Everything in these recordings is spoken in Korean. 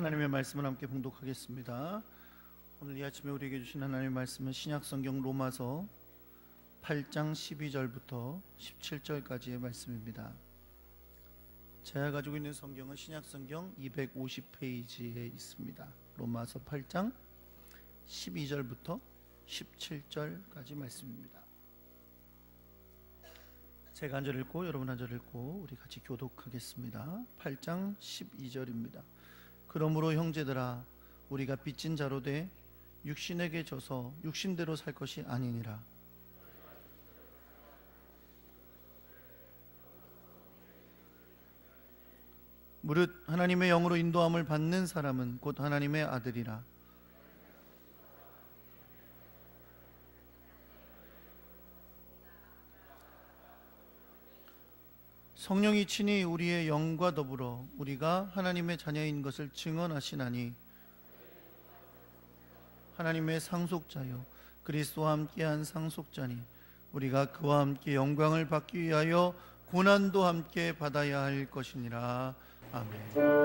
하나님의 말씀을 함께 봉독하겠습니다. 오늘 이 아침에 우리에게 주신 하나님의 말씀은 신약성경 로마서 8장 12절부터 17절까지의 말씀입니다. 제가 가지고 있는 성경은 신약성경 250페이지에 있습니다. 로마서 8장 12절부터 17절까지 말씀입니다. 제가 한 절 읽고 여러분 한 절 읽고 우리 같이 교독하겠습니다. 8장 12절입니다. 그러므로 형제들아, 우리가 빚진 자로 돼 육신에게 져서 육신대로 살 것이 아니니라. 무릇 하나님의 영으로 인도함을 받는 사람은 곧 하나님의 아들이라. 성령이 친히 우리의 영과 더불어 우리가 하나님의 자녀인 것을 증언하시나니, 하나님의 상속자요 그리스도와 함께한 상속자니 우리가 그와 함께 영광을 받기 위하여 고난도 함께 받아야 할 것이니라. 아멘.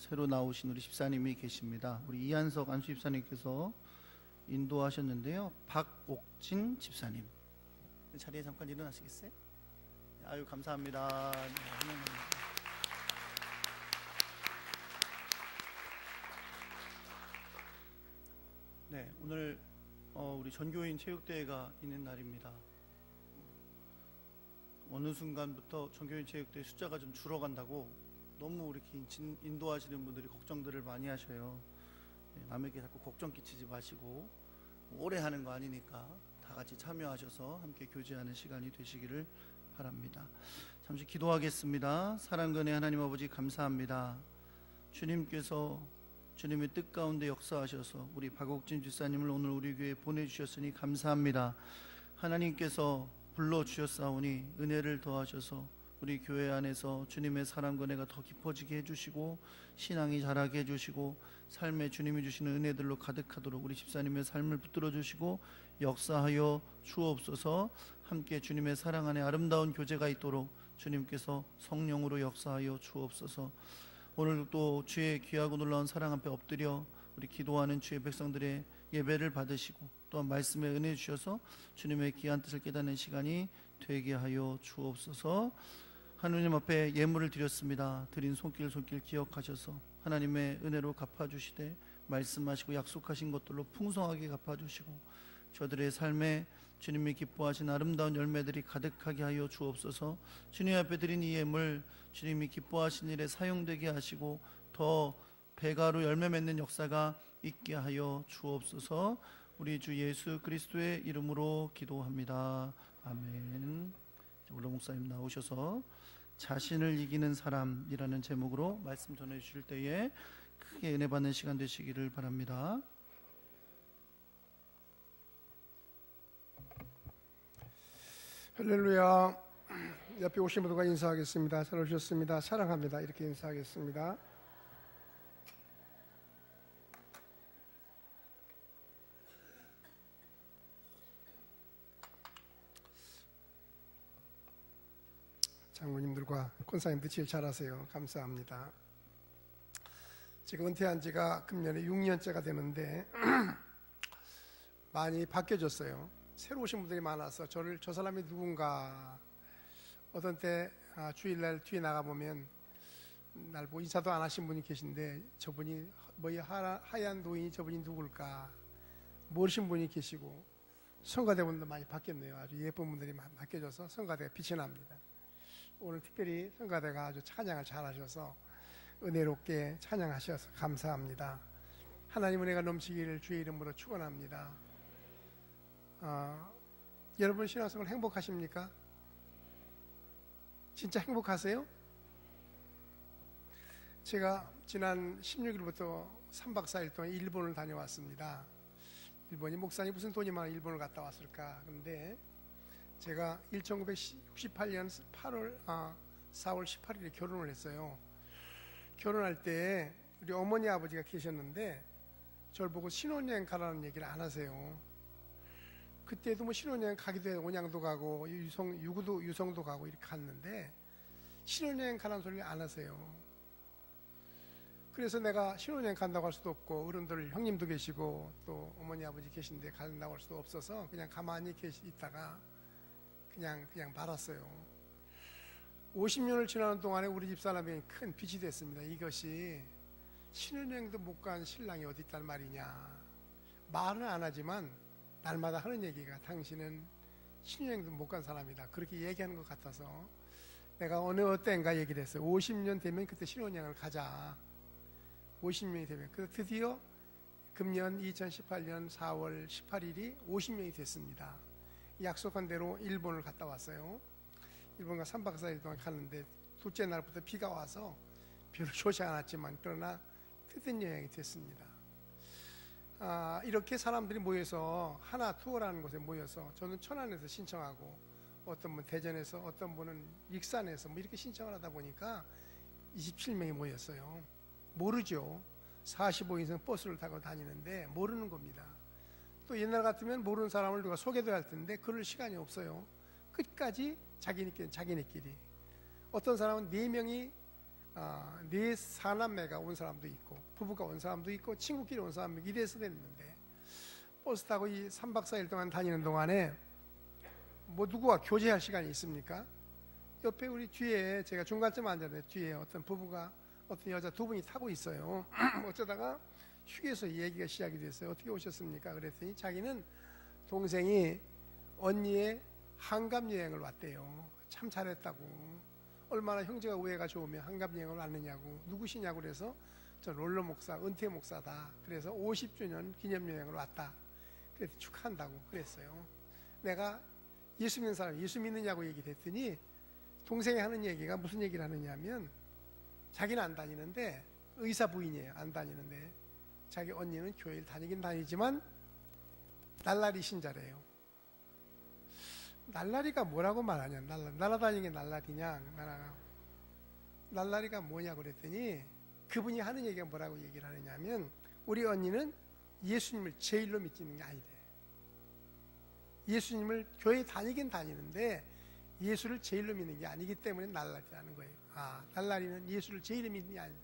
새로 나오신 우리 집사님이 계십니다. 우리 이한석 안수 집사님께서 인도하셨는데요. 박옥진 집사님, 자리에 잠깐 일어나시겠어요? 아유, 감사합니다. 네, 오늘 우리 전교인 체육대회가 있는 날입니다. 어느 순간부터 전교인 체육대회 숫자가 좀 줄어간다고 너무 이렇게 인도하시는 분들이 걱정들을 많이 하셔요. 남에게 자꾸 걱정 끼치지 마시고, 오래 하는 거 아니니까 다 같이 참여하셔서 함께 교제하는 시간이 되시기를 바랍니다. 잠시 기도하겠습니다. 사랑과 은혜 하나님 아버지, 감사합니다. 주님께서 주님의 뜻 가운데 역사하셔서 우리 박옥진 집사님을 오늘 우리 교회에 보내주셨으니 감사합니다. 하나님께서 불러주셨사오니 은혜를 더하셔서 우리 교회 안에서 주님의 사랑과 은혜가 더 깊어지게 해주시고, 신앙이 자라게 해주시고, 삶에 주님이 주시는 은혜들로 가득하도록 우리 집사님의 삶을 붙들어 주시고 역사하여 주옵소서. 함께 주님의 사랑 안에 아름다운 교제가 있도록 주님께서 성령으로 역사하여 주옵소서. 오늘 또 주의 귀하고 놀라운 사랑 앞에 엎드려 우리 기도하는 주의 백성들의 예배를 받으시고, 또한 말씀에 은혜 주셔서 주님의 귀한 뜻을 깨닫는 시간이 되게 하여 주옵소서. 하느님 앞에 예물을 드렸습니다. 드린 손길 기억하셔서 하나님의 은혜로 갚아주시되, 말씀하시고 약속하신 것들로 풍성하게 갚아주시고, 저들의 삶에 주님이 기뻐하신 아름다운 열매들이 가득하게 하여 주옵소서. 주님 앞에 드린 이 예물 주님이 기뻐하신 일에 사용되게 하시고, 더 배가로 열매 맺는 역사가 있게 하여 주옵소서. 우리 주 예수 그리스도의 이름으로 기도합니다. 아멘. 올라 목사님 나오셔서 자신을 이기는 사람이라는 제목으로 말씀 전해 주실 때에 크게 은혜 받는 시간 되시기를 바랍니다. 할렐루야. 옆에 오신 분들과 인사하겠습니다. 잘 오셨습니다. 사랑합니다. 이렇게 인사하겠습니다. 장모님들과 권사님들 제일 잘하세요. 감사합니다. 지금 은퇴한 지가 금년에 6년째가 되는데 많이 바뀌어졌어요. 새로 오신 분들이 많아서 저 사람이 누군가, 어떤 때 주일날 뒤에 나가보면 날 보고 인사도 안 하신 분이 계신데, 저분이 하얀 노인이 저분이 누굴까 모르신 분이 계시고, 성가대분도 많이 바뀌었네요. 아주 예쁜 분들이 많이 바뀌어져서 성가대가 빛이 납니다. 오늘 특별히 성가대가 아주 찬양을 잘하셔서 은혜롭게 찬양하셔서 감사합니다. 하나님 은혜가 넘치기를 주의 이름으로 축원합니다. 여러분 신앙생활 행복하십니까? 진짜 행복하세요? 제가 지난 16일부터 3박 4일 동안 일본을 다녀왔습니다. 일본이 목사님 무슨 돈이 많아 일본을 갔다 왔을까? 근데 제가 1968년 4월 18일에 결혼을 했어요. 결혼할 때 우리 어머니 아버지가 계셨는데 저를 보고 신혼여행 가라는 얘기를 안 하세요. 그때도 뭐 신혼여행 가기도 해요. 온양도 가고 유성도 가고 이렇게 갔는데 신혼여행 가라는 소리를 안 하세요. 그래서 내가 신혼여행 간다고 할 수도 없고, 어른들 형님도 계시고 또 어머니 아버지 계신데 간다고 할 수도 없어서 그냥 가만히 있다가 그냥 말았어요. 50년을 지나는 동안에 우리 집사람이 큰 빛이 됐습니다. 이것이 신혼여행도 못 간 신랑이 어디 있단 말이냐. 말은 안 하지만 날마다 하는 얘기가, 당신은 신혼여행도 못 간 사람이다. 그렇게 얘기하는 것 같아서 내가 어느 때인가 얘기를 했어요. 50년 되면 그때 신혼여행을 가자. 50년이 되면. 그래서 드디어 금년 2018년 4월 18일이 50년이 됐습니다. 약속한 대로 일본을 갔다 왔어요. 일본가 3박 4일 동안 갔는데 둘째 날부터 비가 와서 별로 좋지 않았지만 그러나 뜻있는 여행이 됐습니다. 이렇게 사람들이 모여서 하나 투어라는 곳에 모여서, 저는 천안에서 신청하고 어떤 분 대전에서, 어떤 분은 익산에서 뭐 이렇게 신청을 하다 보니까 27명이 모였어요. 모르죠. 45인승 버스를 타고 다니는데 모르는 겁니다. 또 옛날 같으면 모르는 사람을 누가 소개도 할 텐데 그럴 시간이 없어요. 끝까지 자기네끼리. 어떤 사람은 4명이 네 사남매가 온 사람도 있고 부부가 온 사람도 있고 친구끼리 온 사람도 이래서 됐는데 버스 타고 이 3박 4일 동안 다니는 동안에 뭐 누구와 교제할 시간이 있습니까? 옆에 우리 뒤에 제가 중간쯤 앉았는데 뒤에 어떤 부부가 어떤 여자 두 분이 타고 있어요. 어쩌다가 휴게소 얘기가 시작이 됐어요. 어떻게 오셨습니까? 그랬더니 자기는 동생이 언니의 한갑 여행을 왔대요. 참 잘했다고. 얼마나 형제가 우애가 좋으면 한갑 여행을 왔느냐고. 누구시냐고 그래서 저 롤러 목사, 은퇴 목사다. 그래서 50주년 기념 여행을 왔다. 그래서 축하한다고 그랬어요. 내가 예수 믿는 사람, 예수 믿느냐고 얘기를 했더니 동생이 하는 얘기가 무슨 얘기를 하느냐면 자기는 안 다니는데 의사 부인이에요. 안 다니는데 자기 언니는 교회를 다니긴 다니지만 날라리 신자래요. 날라리가 뭐라고 말하냐? 날아다니는 게 날라리냐? 날라리가 뭐냐 그랬더니 그분이 하는 얘기가 뭐라고 얘기를 하느냐면 우리 언니는 예수님을 제일로 믿는 게 아니래. 예수님을 교회 다니긴 다니는데 예수를 제일로 믿는 게 아니기 때문에 날라리라는 거예요. 날라리는 예수를 제일로 믿는 게 아니다.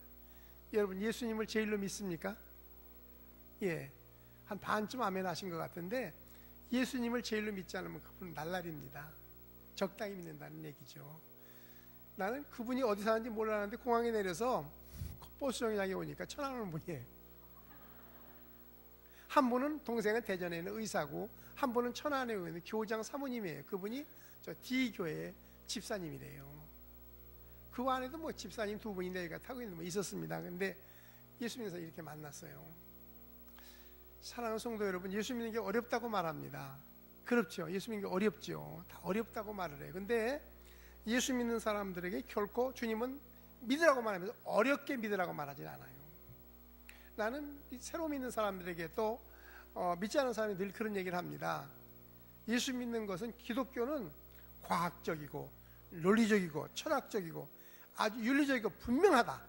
여러분 예수님을 제일로 믿습니까? 예, 한 반쯤 아멘 하신 것 같은데 예수님을 제일로 믿지 않으면 그분은 날라리입니다. 적당히 믿는다는 얘기죠. 나는 그분이 어디 사는지 몰랐는데 공항에 내려서 버스 정류장에 오니까 천안하는 분이에요. 한 분은 동생은 대전에 있는 의사고 한 분은 천안에 있는 교장 사모님이에요. 그분이 저 D교회 집사님이래요. 그 안에도 뭐 집사님 두 분이 내가 타고 있는 분 있었습니다. 근데 예수 믿어서 이렇게 만났어요. 사랑하는 성도 여러분, 예수 믿는 게 어렵다고 말합니다. 그렇죠. 예수 믿는 게 어렵죠. 다 어렵다고 말을 해요. 근데 예수 믿는 사람들에게 결코 주님은 믿으라고 말하면서 어렵게 믿으라고 말하지 않아요. 나는 새로 믿는 사람들에게 또 믿지 않은 사람이 늘 그런 얘기를 합니다. 예수 믿는 것은 기독교는 과학적이고 논리적이고 철학적이고 아주 윤리적이고 분명하다.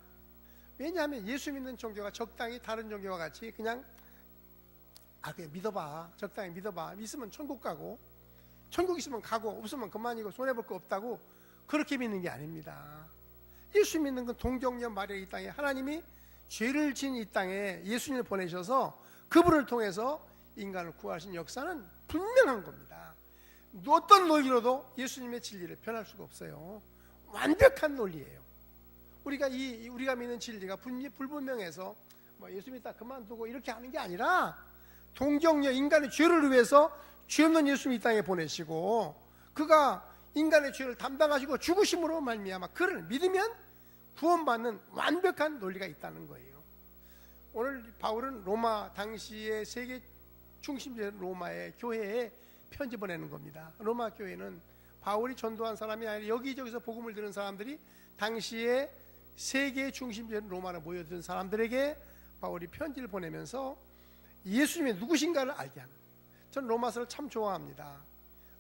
왜냐하면 예수 믿는 종교가 적당히 다른 종교와 같이 그냥 믿어봐. 적당히 믿어봐. 있으면 천국 가고 천국 있으면 가고 없으면 그만이고 손해볼 거 없다고 그렇게 믿는 게 아닙니다. 예수 믿는 건 동정녀 마리아 이 땅에 하나님이 죄를 지은 이 땅에 예수님을 보내셔서 그분을 통해서 인간을 구하신 역사는 분명한 겁니다. 어떤 논리로도 예수님의 진리를 변할 수가 없어요. 완벽한 논리예요. 우리가 믿는 진리가 불분명해서 뭐 예수 믿다 그만두고 이렇게 하는 게 아니라 동정녀 인간의 죄를 위해서 죄 없는 예수님 이 땅에 보내시고 그가 인간의 죄를 담당하시고 죽으심으로 말미암아 그를 믿으면 구원받는 완벽한 논리가 있다는 거예요. 오늘 바울은 로마 당시의 세계 중심지 로마의 교회에 편지 보내는 겁니다. 로마 교회는 바울이 전도한 사람이 아니라 여기저기서 복음을 들은 사람들이 당시에 세계 중심지 로마로 모여든 사람들에게 바울이 편지를 보내면서 예수님이 누구신가를 알게 하는. 전 로마서를 참 좋아합니다.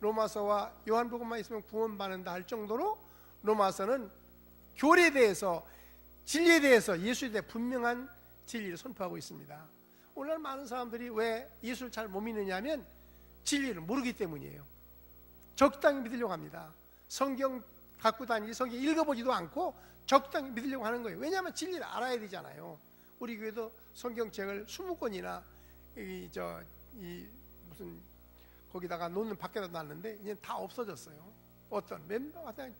로마서와 요한복음만 있으면 구원받는다 할 정도로 로마서는 교리에 대해서 진리에 대해서 예수에 대해 분명한 진리를 선포하고 있습니다. 오늘날 많은 사람들이 왜 예수를 잘 못 믿느냐면 진리를 모르기 때문이에요. 적당히 믿으려고 합니다. 성경 갖고 다니지 성경 읽어보지도 않고 적당히 믿으려고 하는 거예요. 왜냐하면 진리를 알아야 되잖아요. 우리 교회도 성경책을 20권이나 무슨 거기다가 놓는 밖에다 놨는데 이제 다 없어졌어요. 어떤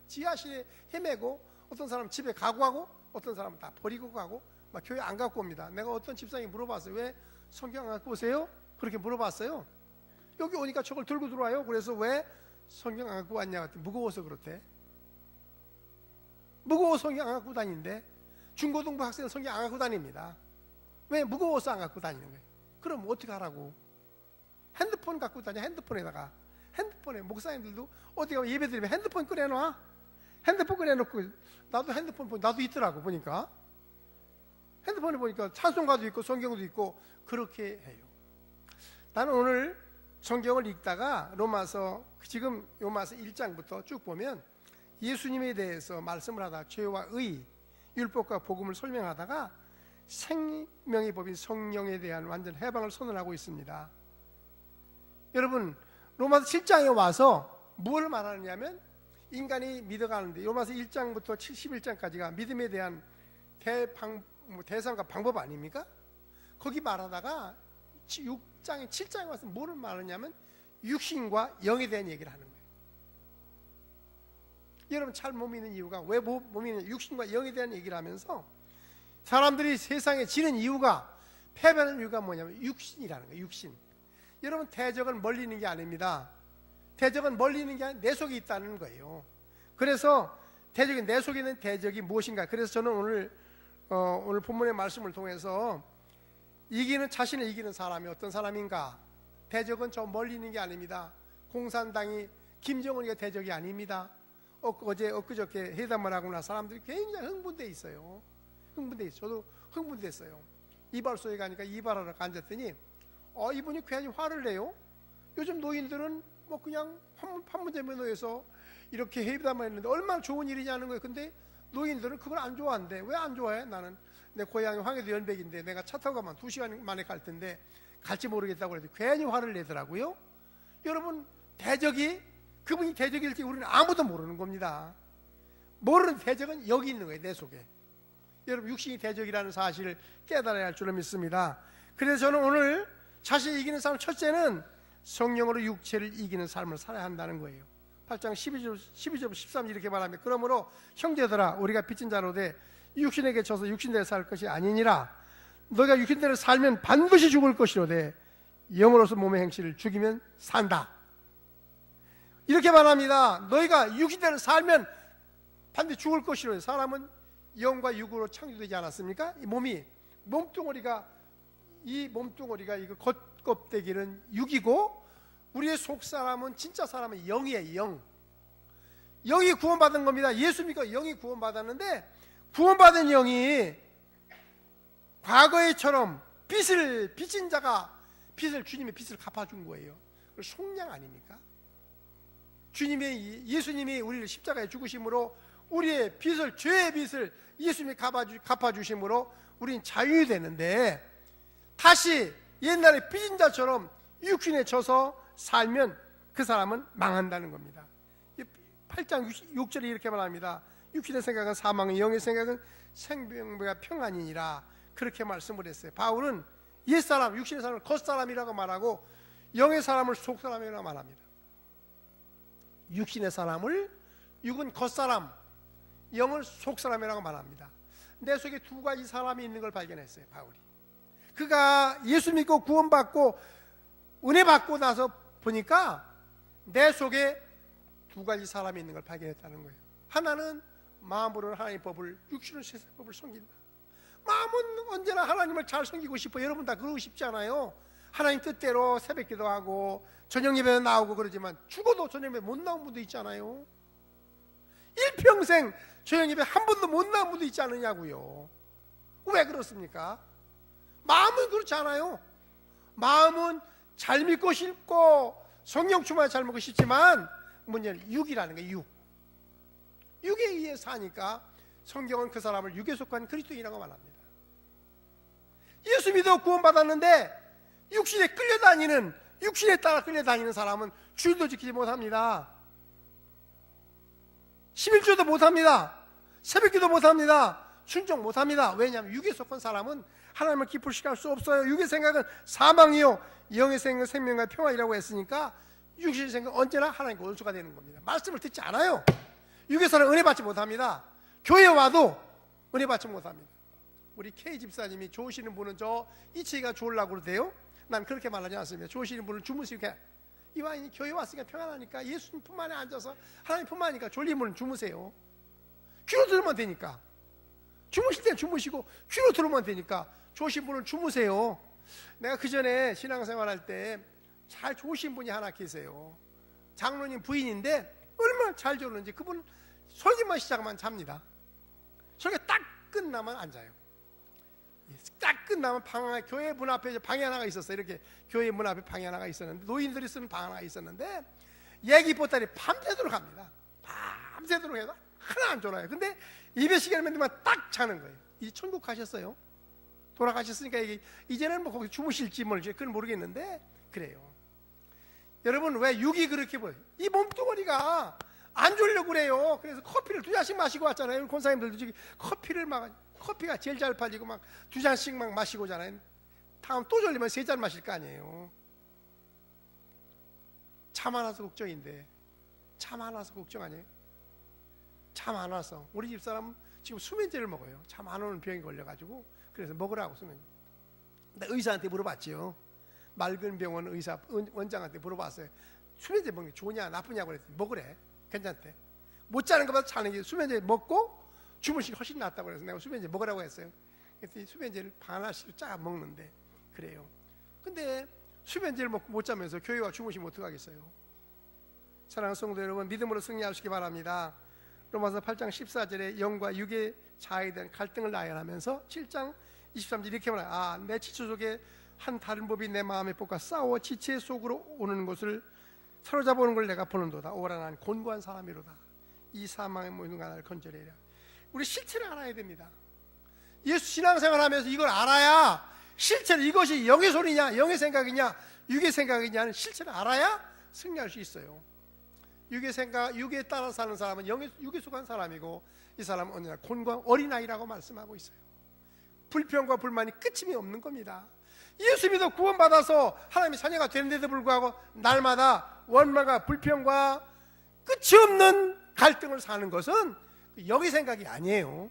지하실에 헤매고 어떤 사람은 집에 가고 하고 어떤 사람은 다 버리고 가고 막 교회 안 갖고 옵니다. 내가 어떤 집사님이 물어봤어요. 왜 성경 안 갖고 오세요? 그렇게 물어봤어요. 여기 오니까 저걸 들고 들어와요. 그래서 왜 성경 안 갖고 왔냐 했더니 무거워서 그렇대. 무거워서 성경 안 갖고 다니는데 중고등부 학생은 성경 안 갖고 다닙니다. 왜? 무거워서 안 갖고 다니는 거예요. 그럼 어떻게 하라고? 핸드폰 갖고 다녀. 핸드폰에다가 핸드폰에 목사님들도 어디 가면 예배 드리면 핸드폰 꺼내놔. 핸드폰 꺼내놓고 나도 핸드폰 나도 있더라고 보니까 핸드폰에 보니까 찬송가도 있고 성경도 있고 그렇게 해요. 나는 오늘 성경을 읽다가 지금 로마서 1장부터 쭉 보면 예수님에 대해서 말씀을 하다가 죄와 의, 율법과 복음을 설명하다가 생명의 법인 성령에 대한 완전 해방을 선언하고 있습니다. 여러분 로마서 7장에 와서 무엇을 말하느냐면 인간이 믿어가는데 로마서 1장부터 11장까지가 믿음에 대한 대상과 방법 아닙니까? 거기 말하다가 6장에 7장에 와서 뭐를 말하냐면 육신과 영에 대한 얘기를 하는 거예요. 여러분 잘 못 믿는 이유가 왜 못 믿는 육신과 영에 대한 얘기를 하면서 사람들이 세상에 지는 이유가 패배하는 이유가 뭐냐면 육신이라는 거예요. 육신. 여러분 대적은 멀리 있는 게 아닙니다. 대적은 멀리 있는 게 아니라 내 속에 있다는 거예요. 그래서 대적이 내 속에 있는 대적이 무엇인가? 그래서 저는 오늘 본문의 말씀을 통해서 자신을 이기는 사람이 어떤 사람인가? 대적은 저 멀리 있는 게 아닙니다. 공산당이 김정은이가 대적이 아닙니다. 엊그저께 회담을 하고 나 사람들이 굉장히 흥분돼 있어요. 저도 흥분됐어요. 이발소에 가니까 이발하러 앉았더니 이분이 괜히 화를 내요. 요즘 노인들은 뭐 그냥 판문점에 놓여서 이렇게 회담을 했는데 얼마나 좋은 일이냐는 거예요. 근데 노인들은 그걸 안 좋아한대. 왜 안 좋아해? 나는 내 고향이 황해도 연백인데 내가 차 타고 가면 2시간 만에 갈 텐데 갈지 모르겠다고 그래서 괜히 화를 내더라고요. 여러분 그분이 대적일지 우리는 아무도 모르는 겁니다. 모르는 대적은 여기 있는 거예요. 내 속에. 여러분 육신이 대적이라는 사실을 깨달아야 할 줄로 믿습니다. 그래서 저는 오늘 자신을 이기는 삶 첫째는 성령으로 육체를 이기는 삶을 살아야 한다는 거예요. 8장 12절 13절 이렇게 말합니다. 그러므로 형제들아 우리가 빚진 자로 돼 육신에게 져서 육신대로 살 것이 아니니라. 너희가 육신대로 살면 반드시 죽을 것이로되 영으로서 몸의 행실을 죽이면 산다. 이렇게 말합니다. 너희가 육신대로 살면 반드시 죽을 것이로되 사람은 영과 육으로 창조되지 않았습니까? 이 몸뚱어리가 이거 겉껍데기는 육이고 우리의 속사람은 진짜 사람은 영이에요. 영이 구원받은 겁니다. 예수 믿고 영이 구원받았는데 구원받은 영이 과거에처럼 빚진 자가 주님의 빚을 갚아준 거예요. 속량 아닙니까? 예수님이 우리를 십자가에 죽으심으로 우리의 죄의 빚을 예수님이 갚아주심으로 우리는 자유이 되는데 다시 옛날에 빚진 자처럼 육신에 져서 살면 그 사람은 망한다는 겁니다. 8장 6절에 이렇게 말합니다. 육신의 생각은 사망이 영의 생각은 생명과 평안이니라 그렇게 말씀을 했어요. 바울은 옛사람, 육신의 사람을 겉사람이라고 말하고 영의 사람을 속사람이라고 말합니다. 육은 겉사람, 영을 속사람이라고 말합니다. 내 속에 두 가지 사람이 있는 걸 발견했어요. 바울이. 그가 예수 믿고 구원받고 은혜 받고 나서 보니까 내 속에 두 가지 사람이 있는 걸 발견했다는 거예요. 하나는 마음으로 하나님의 법을, 육신으로 세상의 법을 섬긴다. 마음은 언제나 하나님을 잘 섬기고 싶어. 여러분 다 그러고 싶지 않아요? 하나님 뜻대로 새벽 기도하고 저녁 예배에 나오고 그러지만 죽어도 저녁 예배 못 나온 분도 있잖아요. 일평생 저녁 예배 한 번도 못 나온 분도 있지 않느냐고요. 왜 그렇습니까? 마음은 그렇지 않아요. 마음은 잘 믿고 싶고 성령 충만을 잘 먹고 싶지만 문제는 육이라는 거예요. 육에 의해 사니까 성경은 그 사람을 육에 속한 그리스도인이라고 말합니다. 예수 믿어 구원받았는데 육신에 따라 끌려다니는 사람은 주일도 지키지 못합니다. 11조도 못합니다. 새벽기도 못합니다. 순종 못합니다. 왜냐하면 육에 속한 사람은 하나님을 기쁘시게 할 수 없어요. 육의 생각은 사망이요 영의 생각은 생명과 평안이라고 했으니까 육신의 생각은 언제나 하나님과 원수가 되는 겁니다. 말씀을 듣지 않아요. 육에서는 은혜 받지 못합니다. 교회 와도 은혜 받지 못합니다. 우리 K 집사님이 좋으시는 분은 저 이치가 좋으려고 그러대요. 난 그렇게 말하지 않습니다. 좋으시는 분은 주무시고 이왕 교회 왔으니까 평안하니까 예수님 품 안에 앉아서 하나님 품 안이니까 졸린 분은 주무세요. 귀로 들으면 되니까. 주무실 때 주무시고 귀로 들으면 되니까 좋으신 분은 주무세요. 내가 그 전에 신앙생활할 때 잘 좋으신 분이 하나 계세요. 장로님 부인인데 얼마나 잘 좋는지 그분 설교만 시작하면 잡니다. 설교 딱 끝나면 앉아요. 딱 끝나면 교회 문 앞에 방이 하나가 있었어요. 이렇게 교회 문 앞에 방이 하나가 있었는데 노인들이 쓰는 방 하나가 있었는데 얘기 보따리 밤새도록 합니다. 밤새도록 해도 하나 안 졸아요. 근데 예배 시간이 되면 딱 자는 거예요. 이제 천국 가셨어요. 돌아가셨으니까 이제는 뭐 거기 주무실지 그건 모르겠는데 그래요. 여러분 왜 육이 그렇게 보여요? 이 몸뚱어리가 안 졸려고 그래요. 그래서 커피를 2잔씩 마시고 왔잖아요. 권사님들도 지금 커피가 제일 잘 팔리고 막 2잔씩 막 마시고 오잖아요. 다음 또 졸리면 3잔 마실 거 아니에요. 차 많아서 걱정인데, 차 많아서 걱정 아니에요? 차 많아서 우리 집사람은 지금 수면제를 먹어요. 차 많은 병이 걸려가지고. 그래서 먹으라고 수면제. 근데 의사한테 물어봤지요. 맑은 병원 의사 원장한테 물어봤어요. 수면제 먹는 게 좋냐 나쁘냐고 그랬더니 먹으래. 괜찮대. 못 자는 것보다 자는 게 수면제 먹고 주무시기 훨씬 낫다고 그래서 내가 수면제 먹으라고 했어요. 그랬더니 수면제를 반 알씩 짜 먹는데 그래요. 근데 수면제를 먹고 못 자면서 교회 와 주무시면 어떡하겠어요? 사랑하는 성도 여러분, 믿음으로 승리하시기 바랍니다. 로마서 8장 14절에 영과 육의 자아에 대한 갈등을 나열하면서 7장 23절 이렇게 말해요. 내 지체 속에 한 다른 법이 내 마음에 볶아 싸워 지체 속으로 오는 것을 사로잡아오는 걸 내가 보는도다. 오라 나는 곤고한 사람이로다. 이 사망의 모든 나를 건져내라. 우리 실체를 알아야 됩니다. 예수 신앙생활하면서 이걸 알아야 실체를, 이것이 영의 소리냐 영의 생각이냐 육의 생각이냐는 실체를 알아야 승리할 수 있어요. 육의 생각, 육에 따라 사는 사람은 육에 속한 사람이고, 이 사람은 언제나 곤고한 어린아이라고 말씀하고 있어요. 불평과 불만이 끝임이 없는 겁니다. 예수 믿어 구원받아서 하나님의 자녀가 되는데도 불구하고 날마다 원망과 불평과 끝이 없는 갈등을 사는 것은 영의 생각이 아니에요.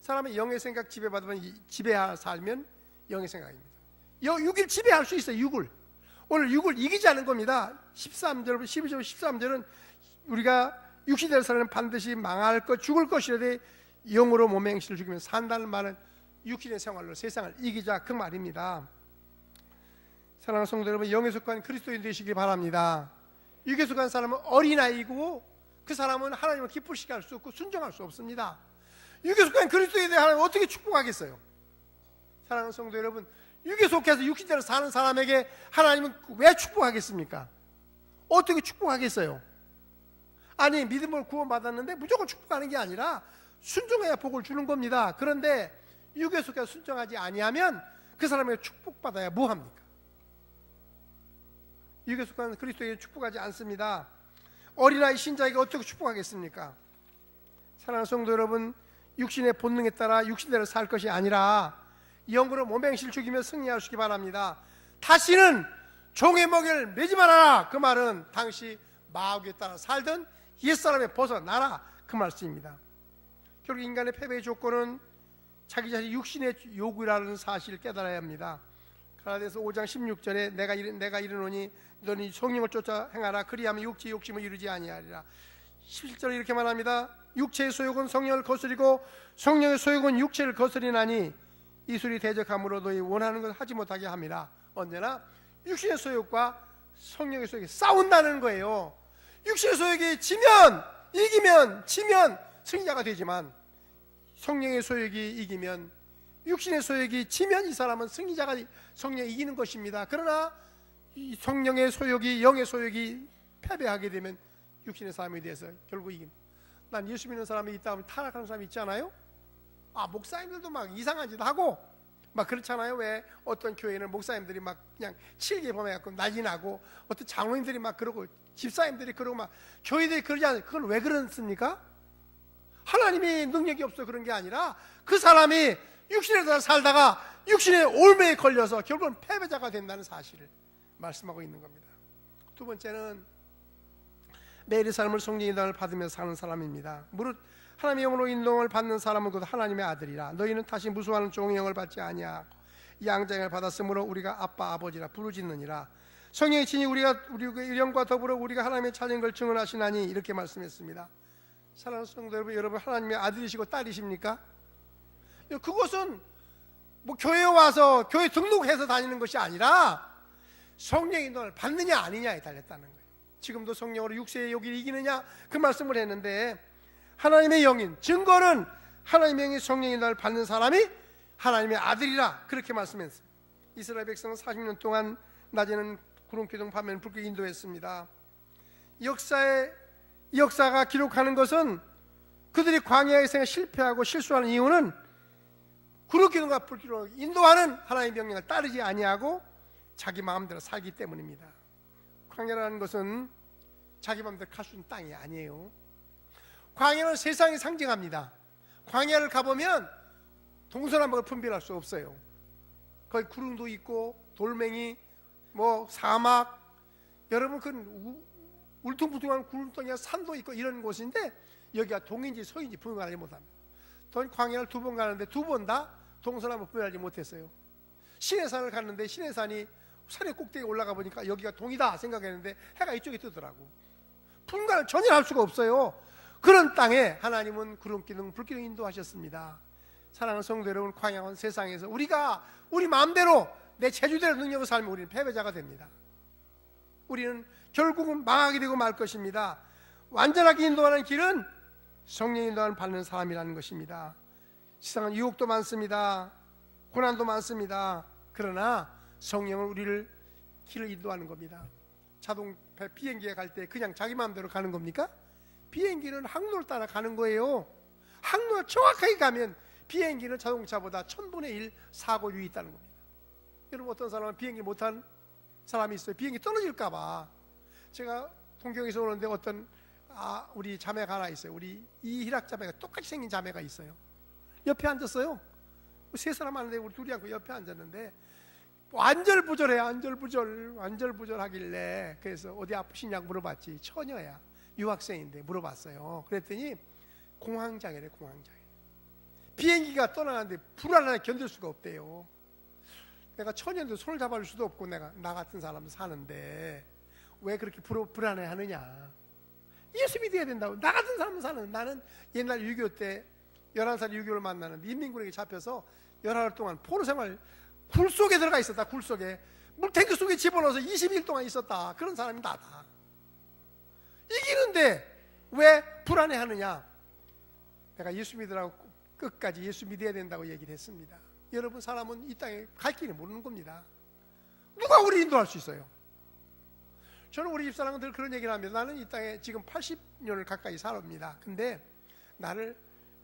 사람은 영의 생각 지배하 살면 영의 생각입니다. 육을 지배할 수 있어요. 육을. 오늘 육을 이기지 않은 겁니다. 13절, 12절, 13절은 우리가 육신대로 살면 반드시 망할 것, 죽을 것이라되 영으로 몸의 행실을 죽이면 산다는 말은 육신의 생활로 세상을 이기자 그 말입니다. 사랑하는 성도 여러분, 영에 속한 그리스도인 되시기 바랍니다. 육에 속한 사람은 어린아이고 그 사람은 하나님을 기쁘시게 할 수 없고 순종할 수 없습니다. 육에 속한 그리스도인에 대해 하나님 어떻게 축복하겠어요? 사랑하는 성도 여러분, 육에 속해서 육신대로 사는 사람에게 하나님은 왜 축복하겠습니까? 어떻게 축복하겠어요? 아니, 믿음을 구원받았는데 무조건 축복하는 게 아니라 순종해야 복을 주는 겁니다. 그런데 육에 속해서 순종하지 아니하면 그 사람에게 축복받아야 뭐합니까? 육에 속한 그리스도에게 축복하지 않습니다. 어린아이 신자에게 어떻게 축복하겠습니까? 사랑하는 성도 여러분, 육신의 본능에 따라 육신대로 살 것이 아니라 영으로 몸의 행실을 죽이며 승리하시기 바랍니다. 다시는 종의 먹이를 매지 말아라. 그 말은 당시 마귀에 따라 살던 옛사람에 벗어나라 그 말씀입니다. 결국 인간의 패배의 조건은 자기 자신 육신의 요구라는 사실을 깨달아야 합니다. 갈라디아서 5장 16절에 내가 이르노니 너는 성령을 쫓아 행하라. 그리하면 육체의 욕심을 이루지 아니하리라. 17절에 이렇게 말합니다. 육체의 소욕은 성령을 거스리고 성령의 소욕은 육체를 거스리나니 이술이 대적함으로 너희 원하는 것을 하지 못하게 합니다. 언제나 육신의 소욕과 성령의 소욕이 싸운다는 거예요. 육신의 소욕이 이기면 지면 승리자가 되지만 성령의 소욕이 이기면, 육신의 소욕이 지면 이 사람은 승리자가, 성령이 이기는 것입니다. 그러나 이 성령의 소욕이, 영의 소욕이 패배하게 되면 육신의 삶에 대해서 결국 이깁니다. 난 예수 믿는 사람이 있다 하면 타락하는 사람이 있잖아요. 목사님들도 막 이상한 짓 하고 막 그렇잖아요. 왜 어떤 교회는 목사님들이 막 그냥 칠개 범해갖고 난리 나고, 어떤 장로님들이 막 그러고 집사님들이 그러고 막 교회들이 그러지 않아요. 그건 왜 그렇습니까? 하나님이 능력이 없어 그런 게 아니라 그 사람이 육신에서 살다가 육신의 올매에 걸려서 결국은 패배자가 된다는 사실을 말씀하고 있는 겁니다. 두 번째는 매일의 삶을 성령의 인도를 받으면서 사는 사람입니다. 무릇 하나님의 영으로 인도를 받는 사람은 곧 하나님의 아들이라. 너희는 다시 무수하는 종의 영을 받지 아니하고 양자영을 받았으므로 우리가 아빠 아버지라 부르짖느니라. 성령의 친히 우리의 영과 더불어 우리가 하나님의 자녀인 걸 증언하시나니 이렇게 말씀했습니다. 사랑하는 성도 여러분 하나님의 아들이시고 딸이십니까? 그것은 뭐 교회에 와서 교회 등록해서 다니는 것이 아니라 성령의 인도를 받느냐 아니냐에 달렸다는 거예요. 지금도 성령으로 육체의 욕을 이기느냐 그 말씀을 했는데, 하나님의 영인 증거는 하나님의 영이 성령의 인도를 받는 사람이 하나님의 아들이라 그렇게 말씀했습니다. 이스라엘 백성은 40년 동안 낮에는 구름기둥 밤에는 불길 인도했습니다. 역사가 기록하는 것은 그들이 광야의 생에 실패하고 실수하는 이유는 구름기둥과 불길로 인도하는 하나님의 명령을 따르지 아니하고 자기 마음대로 살기 때문입니다. 광야라는 것은 자기 마음대로 갈 수 있는 땅이 아니에요. 광야는 세상이 상징합니다. 광야를 가보면 동서남북을 분별할 수 없어요. 거기 구름도 있고 돌멩이, 뭐 사막, 여러분 그 울퉁불퉁한 구름덩이와 산도 있고 이런 곳인데 여기가 동인지 서인지 분별하지 못합니다. 광야를 2번 가는데 2번 다 동서남북 분별하지 못했어요. 시내산을 갔는데 시내산이 산의 꼭대기에 올라가 보니까 여기가 동이다 생각했는데 해가 이쪽에 뜨더라고. 분간을 전혀 할 수가 없어요. 그런 땅에 하나님은 구름기둥 불기둥 인도하셨습니다. 사랑하는 성도 여러분, 광야는 세상에서 우리가 우리 마음대로 내 제주대로 능력을 살면 우리는 패배자가 됩니다. 우리는 결국은 망하게 되고 말 것입니다. 완전하게 인도하는 길은 성령의 인도를 받는 사람이라는 것입니다. 세상은 유혹도 많습니다. 고난도 많습니다. 그러나 성령은 우리를 길을 인도하는 겁니다. 비행기에 갈 때 그냥 자기 마음대로 가는 겁니까? 비행기는 항로를 따라 가는 거예요. 항로를 정확하게 가면 비행기는 자동차보다 1000분의 1 사고율이 있다는 겁니다. 여러분, 어떤 사람은 비행기 못한 사람이 있어요. 비행기 떨어질까봐. 제가 동경에서 오는데 어떤 우리 자매가 하나 있어요. 우리 이희락 자매가 똑같이 생긴 자매가 있어요. 옆에 앉았어요. 3사람 하는데 우리 둘이 앉고 옆에 앉았는데 안절부절해요. 안절부절하길래 그래서 어디 아프시냐고 물어봤지. 처녀야, 유학생인데 물어봤어요. 그랬더니 공황장애래. 공황장애. 비행기가 떠나는데 불안하게 견딜 수가 없대요. 내가 처녀인데 손을 잡아줄 수도 없고 나 같은 사람 사는데 왜 그렇게 불안해 하느냐. 예수 믿어야 된다고. 나 같은 사람 사는. 나는 옛날 6.25 때 11살 6.25를 만나는데 인민군에게 잡혀서 11월 동안 포로 생활 굴 속에 들어가 있었다. 굴 속에 물탱크 속에 집어넣어서 20일 동안 있었다. 그런 사람이 나다. 이기는데 왜 불안해 하느냐. 내가 예수 믿으라고 끝까지 예수 믿어야 된다고 얘기를 했습니다. 여러분, 사람은 이 땅에 갈 길을 모르는 겁니다. 누가 우리 인도할 수 있어요? 저는 우리 집사람은 늘 그런 얘기를 합니다. 나는 이 땅에 지금 80년을 가까이 살았습니다. 근데 나를,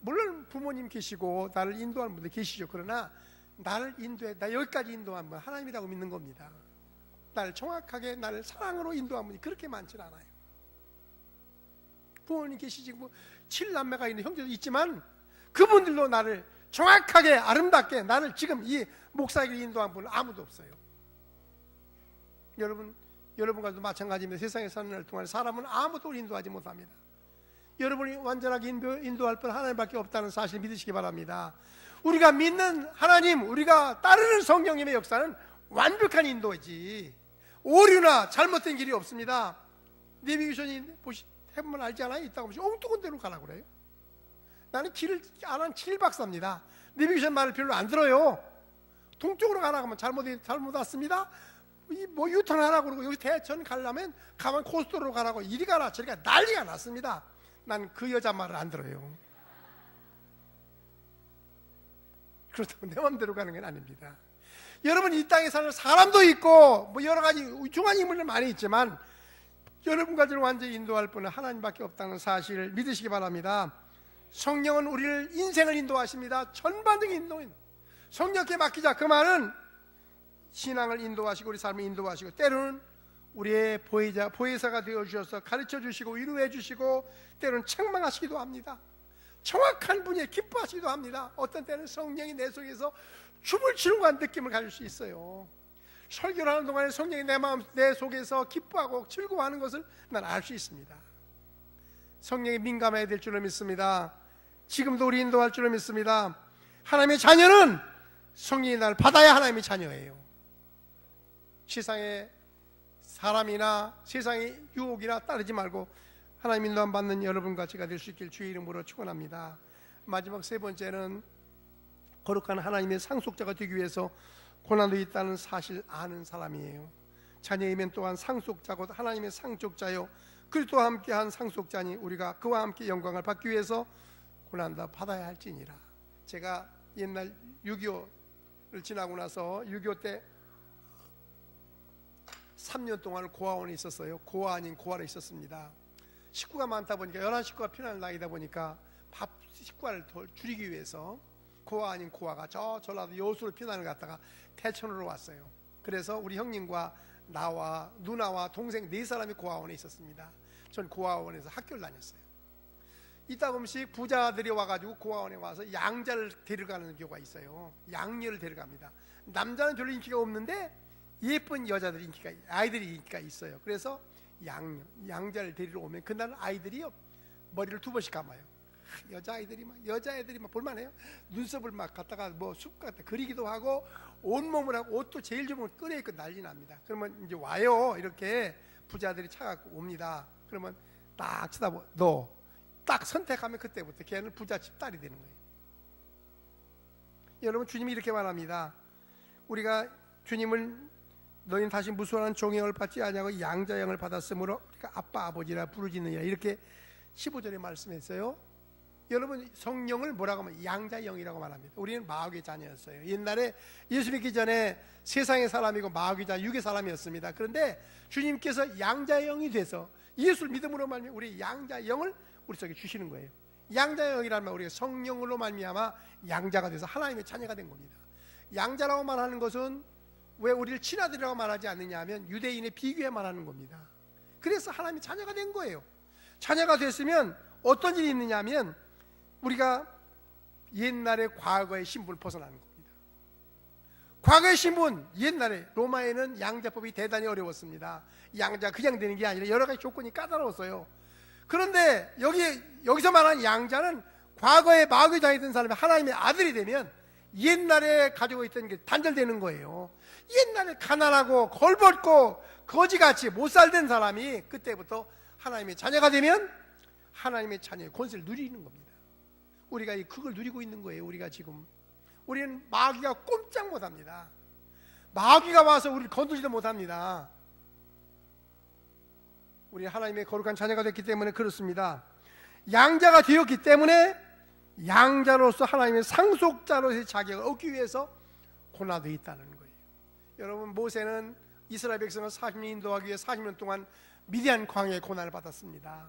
물론 부모님 계시고 나를 인도하는 분들 계시죠. 그러나 나를 인도해, 나 여기까지 인도한 분 하나님이라고 믿는 겁니다. 나를 정확하게 나를 사랑으로 인도한 분이 그렇게 많지 않아요. 부모님 계시지, 뭐 7남매가 있는 형제도 있지만 그분들도 나를 정확하게 아름답게 나를 지금 이 목사에게 인도한 분은 아무도 없어요. 여러분과도 마찬가지입니다. 세상에 사는 날 동안 사람은 아무도 인도하지 못합니다. 여러분이 완전하게 인도할 분 하나님밖에 없다는 사실 믿으시기 바랍니다. 우리가 믿는 하나님, 우리가 따르는 성령님의 역사는 완벽한 인도이지 오류나 잘못된 길이 없습니다. 내비게이션이 해보면 알지 않아요? 있다고 보시 엉뚱한 데로 가라고 그래요. 나는 길을 안 한 7박사입니다. 내비게이션 말을 별로 안 들어요. 동쪽으로 가라고 하면 잘못 왔습니다. 뭐 유턴하라고 그러고 여기 대천 가려면 가만 코스도로 가라고 이리 가라 저리 가라 난리가 났습니다. 난 그 여자 말을 안 들어요. 그렇다고 내 마음대로 가는 건 아닙니다. 여러분, 이 땅에 사는 사람도 있고 뭐 여러 가지 중한 인물들 많이 있지만 여러분까지를 완전히 인도할 분은 하나님밖에 없다는 사실을 믿으시기 바랍니다. 성령은 우리를 인생을 인도하십니다. 전반적인 인도인 성령께 맡기자. 그 말은 신앙을 인도하시고 우리 삶을 인도하시고 때로는 우리의 보혜사가 되어주셔서 가르쳐주시고 위로해 주시고 때로는 책망하시기도 합니다. 정확한 분에 기뻐하시기도 합니다. 어떤 때는 성령이 내 속에서 춤을 추는 것 같은 느낌을 가질 수 있어요. 설교를 하는 동안에 성령이 내 속에서 기뻐하고 즐거워하는 것을 난 알 수 있습니다. 성령에 민감해야 될 줄로 믿습니다. 지금도 우리 인도할 줄로 믿습니다. 하나님의 자녀는 성령이 날 받아야 하나님의 자녀예요. 세상의 사람이나 세상의 유혹이나 따르지 말고 하나님 인도함 받는 여러분과 제가 될 수 있길 주의 이름으로 축원합니다. 마지막 3번째는 거룩한 하나님의 상속자가 되기 위해서 고난도 있다는 사실 아는 사람이에요. 자녀이면 또한 상속자고 하나님의 상속자요 그리스도와 함께한 상속자니 우리가 그와 함께 영광을 받기 위해서 고난도 받아야 할지니라. 제가 옛날 6.25를 지나고 나서 6.25 때 3년 동안 고아원에 있었어요. 고아 아닌 고아로 있었습니다. 식구가 많다 보니까 11식구가 피난을 나이다 보니까 밥 식구를 더 줄이기 위해서 고아 아닌 고아가 저 전라도 여수로 피난을 갔다가 대천으로 왔어요. 그래서 우리 형님과 나와 누나와 동생 4사람이 고아원에 있었습니다. 전 고아원에서 학교를 다녔어요. 이따금씩 부자들이 와가지고 고아원에 와서 양자를 데려가는 경우가 있어요. 양녀를 데려갑니다. 남자는 별로 인기가 없는데 예쁜 여자들이 인기가, 아이들이 인기가 있어요. 그래서 양자를 데리러 오면 그날 아이들이요 머리를 2번씩 감아요. 여자애들이 막 볼만해요. 눈썹을 막 갖다가 뭐 숲 갖다 그리기도 하고 온몸을 하고 옷도 제일 좋은 걸 꺼내입고 난리 납니다. 그러면 이제 와요. 이렇게 부자들이 차갖고 옵니다. 그러면 딱 쳐다보, 너 딱 선택하면 그때부터 걔는 부잣집 딸이 되는 거예요. 여러분, 주님이 이렇게 말합니다. 우리가 주님을 너희는 다시 무수한 종영을 받지 아니하고 양자형을 받았으므로 우리가 아빠 아버지라 부르짖느니라, 이렇게 15절에 말씀했어요. 여러분, 성령을 뭐라고 하면 양자형이라고 말합니다. 우리는 마귀의 자녀였어요. 옛날에 예수 믿기 전에 세상의 사람이고 마귀의 자녀, 육의 사람이었습니다. 그런데 주님께서 양자형이 돼서 예수를 믿음으로 말미암아 우리 양자형을 우리 속에 주시는 거예요. 양자형이라는 말, 우리가 성령으로 말미암아 양자가 돼서 하나님의 자녀가 된 겁니다. 양자라고 말하는 것은 왜 우리를 친아들이라고 말하지 않느냐 하면 유대인의 비교에 말하는 겁니다. 그래서 하나님의 자녀가 된 거예요. 자녀가 됐으면 어떤 일이 있느냐 하면 우리가 옛날에 과거의 신분을 벗어나는 겁니다. 과거의 신분, 옛날에 로마에는 양자법이 대단히 어려웠습니다. 양자 그냥 되는 게 아니라 여러 가지 조건이 까다로웠어요. 그런데 여기서 말하는 양자는 과거에 마귀의 자녀던 사람이 하나님의 아들이 되면 옛날에 가지고 있던 게 단절되는 거예요. 옛날에 가난하고 걸벗고 거지같이 못 살던 사람이 그때부터 하나님의 자녀가 되면 하나님의 자녀의 권세를 누리는 겁니다. 우리가 그걸 누리고 있는 거예요. 우리는 마귀가 꼼짝 못합니다. 마귀가 와서 우리를 건드리지도 못합니다. 우리 하나님의 거룩한 자녀가 됐기 때문에 그렇습니다. 양자가 되었기 때문에 양자로서 하나님의 상속자로서의 자격을 얻기 위해서 고난도 있다는 거예요. 여러분, 모세는 이스라엘 백성을 40년 인도하기 위해 40년 동안 미디안 광야의 고난을 받았습니다.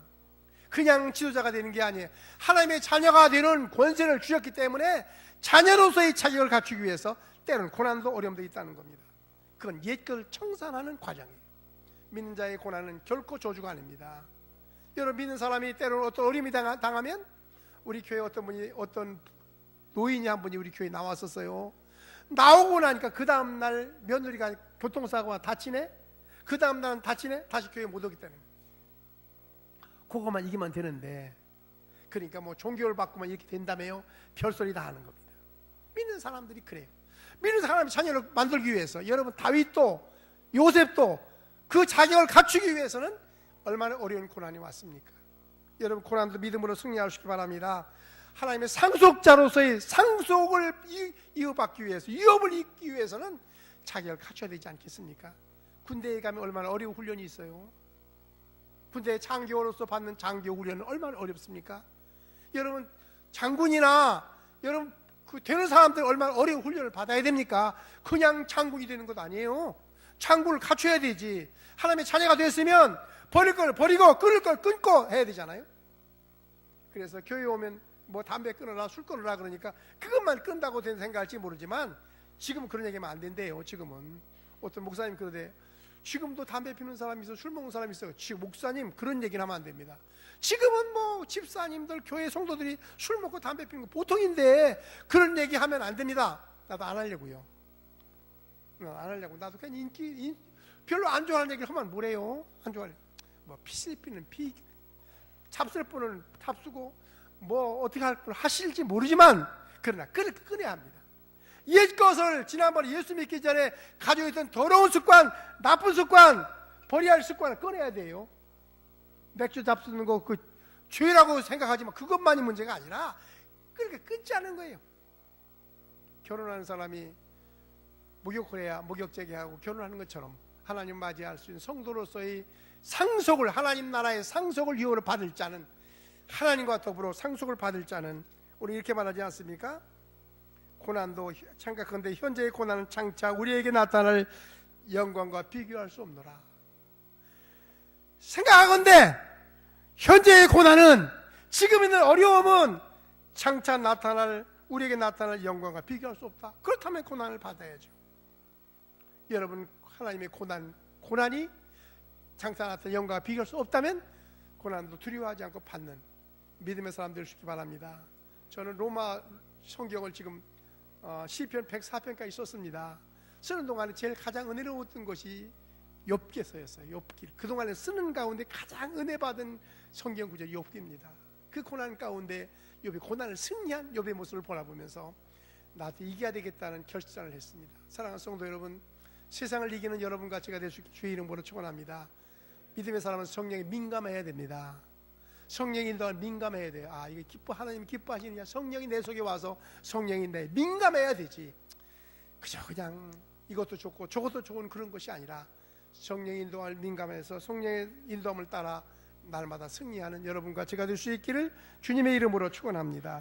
그냥 지도자가 되는 게 아니에요. 하나님의 자녀가 되는 권세를 주셨기 때문에 자녀로서의 자격을 갖추기 위해서 때로는 고난도 어려움도 있다는 겁니다. 그건 옛것을 청산하는 과정이에요. 믿는 자의 고난은 결코 저주가 아닙니다. 여러분, 믿는 사람이 때로는 어떤 어려움이 당하면, 우리 교회 어떤 노인이 한 분이 우리 교회에 나왔었어요. 나오고 나니까 그 다음날 며느리가 교통사고가 다치네, 그 다음날은 다치네, 다시 교회에 못 오겠다는 거예요. 그것만 이기면 되는데, 그러니까 뭐 종교를 바꾸면 이렇게 된다며요. 별소리 다 하는 겁니다. 믿는 사람들이 그래요. 믿는 사람이 자녀를 만들기 위해서, 여러분, 다윗도 요셉도 그 자격을 갖추기 위해서는 얼마나 어려운 고난이 왔습니까? 여러분, 고난도 믿음으로 승리하시기 바랍니다. 하나님의 상속자로서의 상속을 이어받기 위해서, 유업을 잇기 위해서는 자격을 갖춰야 되지 않겠습니까? 군대에 가면 얼마나 어려운 훈련이 있어요. 군대 장교로서 받는 장교 훈련은 얼마나 어렵습니까? 여러분, 장군이나 여러분 그 되는 사람들 얼마나 어려운 훈련을 받아야 됩니까? 그냥 장군이 되는 것도 아니에요. 장군을 갖춰야 되지. 하나님의 자녀가 됐으면 버릴 걸 버리고 끊을 걸 끊고 해야 되잖아요. 그래서 교회 오면 뭐 담배 끊어라, 술 끊어라 그러니까 그것만 끊다고 생각할지 모르지만 지금은 그런 얘기하면 안 된대요. 지금은 어떤 목사님 그러대. 지금도 담배 피우는 사람이 있어, 술 먹는 사람이 있어요. 지금 목사님 그런 얘기는 하면 안 됩니다. 지금은 뭐 집사님들, 교회 성도들이 술 먹고 담배 피우는 거 보통인데 그런 얘기 하면 안 됩니다. 나도 안 하려고요. 안 하려고. 나도 그냥 별로 안 좋아하는 얘기를 하면 뭐래요? 안 좋아해. 뭐 피실 피는 피, 잡쓸 분은 잡수고 뭐 어떻게 할 분 하실지 모르지만 그러나 끊어야 합니다. 옛 것을 지난번에 예수 믿기 전에 가지고 있던 더러운 습관, 나쁜 습관, 버려야 할 습관을 끊어야 돼요. 맥주 잡수는 거 그 죄라고 생각하지만 그것만이 문제가 아니라 그렇게 끊지 않은 거예요. 결혼하는 사람이 목욕을 해야 목욕제기하고 결혼하는 것처럼 하나님 맞이할 수 있는 성도로서의 상속을, 하나님 나라의 상속을 유언을 받을 자는, 하나님과 더불어 상속을 받을 자는, 우리 이렇게 말하지 않습니까? 고난도 참가컨대 현재의 고난은 장차 우리에게 나타날 영광과 비교할 수 없노라. 생각하건대 현재의 고난은, 지금 있는 어려움은 장차 우리에게 나타날 영광과 비교할 수 없다. 그렇다면 고난을 받아야죠. 여러분, 하나님의 고난이 장차 나타날 영광과 비교할 수 없다면 고난도 두려워하지 않고 받는 믿음의 사람 되시기 바랍니다. 저는 로마 성경을 지금 시편 104편까지 썼습니다. 쓰는 동안에 제일 가장 은혜로웠던 것이 욥기서였어요. 욥기. 그동안에 쓰는 가운데 가장 은혜 받은 성경 구절이 욥기입니다. 그 고난 가운데 욥이 고난을 승리한 욥의 모습을 바라보면서 나도 이겨야 되겠다는 결단을 했습니다. 사랑하는 성도 여러분, 세상을 이기는 여러분과 제가 될 수 있게 주의 이름으로 축원합니다. 믿음의 사람은 성령에 민감해야 됩니다. 성령이 인도할 민감해야 돼요. 아, 이게 하나님 기뻐하시느냐? 성령이 내 속에 와서 성령이 내 민감해야 되지. 그저 그냥 이것도 좋고 저것도 좋은 그런 것이 아니라 성령의 인도함을 민감해서 성령의 인도함을 따라 날마다 승리하는 여러분과 제가 될 수 있기를 주님의 이름으로 축원합니다.